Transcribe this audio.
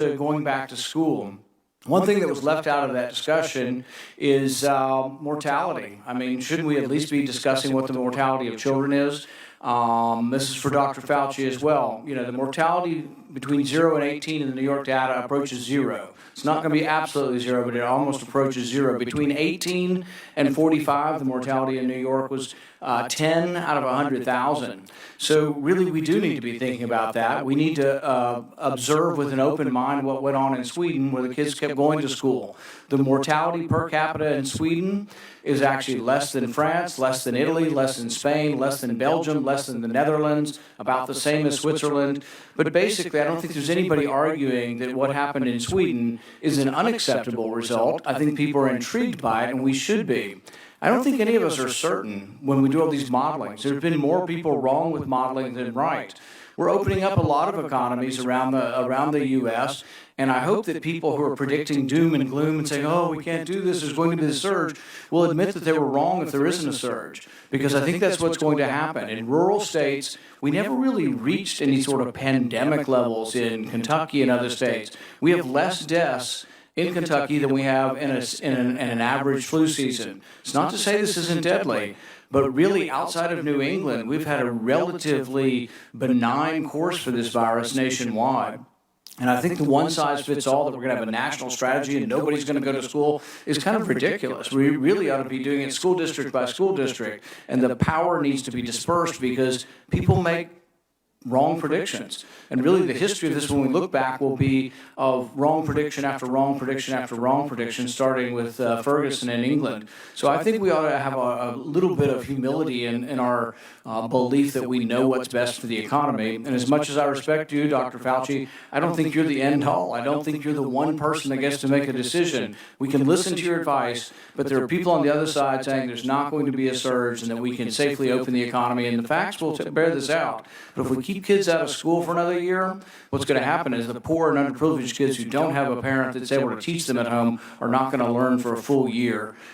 to going back to school. One thing that was left out of that discussion is mortality. I mean, shouldn't we at least be discussing what the mortality of children is? This is for Dr. Fauci as well. You know, the mortality between 0 and 18 in the New York data approaches 0. It's not going to be absolutely 0, but it almost approaches 0. Between 18 and 45, the mortality in New York was 10 out of 100,000. So really, we do need to be thinking about that. We need to observe with an open mind what went on in Sweden, where the kids kept going to school. The mortality per capita in Sweden is actually less than France, less than Italy, less than Spain, less than Belgium, less than the Netherlands, about the same as Switzerland. But basically, I don't think there's anybody arguing that what happened in Sweden is an unacceptable result. I think people are intrigued by it, and we should be. I don't think any of us are certain when we do all these modelings. There have been more people wrong with modeling than right. We're opening up a lot of economies around the U.S., and I hope that people who are predicting doom and gloom and saying, oh, we can't do this, there's going to be a surge, will admit that they were wrong if there isn't a surge, because I think that's what's going to happen. In rural states, we never really reached any sort of pandemic levels in Kentucky and other states. We have less deaths in Kentucky than we have in an average flu season. It's not to say this isn't deadly, but really outside of New England, we've had a relatively benign course for this virus nationwide. And I think the one-size-fits-all that we're going to have a national strategy and nobody's going to go to school is kind of ridiculous. We really ought to be doing it school district by school district, and the power needs to be dispersed because people make wrong predictions. And really the history of this, when we look back, will be of wrong prediction after wrong prediction after wrong prediction, starting with Ferguson in England. So I think we ought to have a little bit of humility in our belief that we know what's best for the economy. And as much as I respect you, Dr. Fauci, I don't think you're the end all. I don't think you're the one person that gets to make a decision. We can listen to your advice, but there are people on the other side saying there's not going to be a surge and that we can safely open the economy, and the facts will bear this out. But if we keep kids out of school for another year, what's going to happen is the poor and underprivileged kids who don't have a parent that's able to teach them at home are not going to learn for a full year.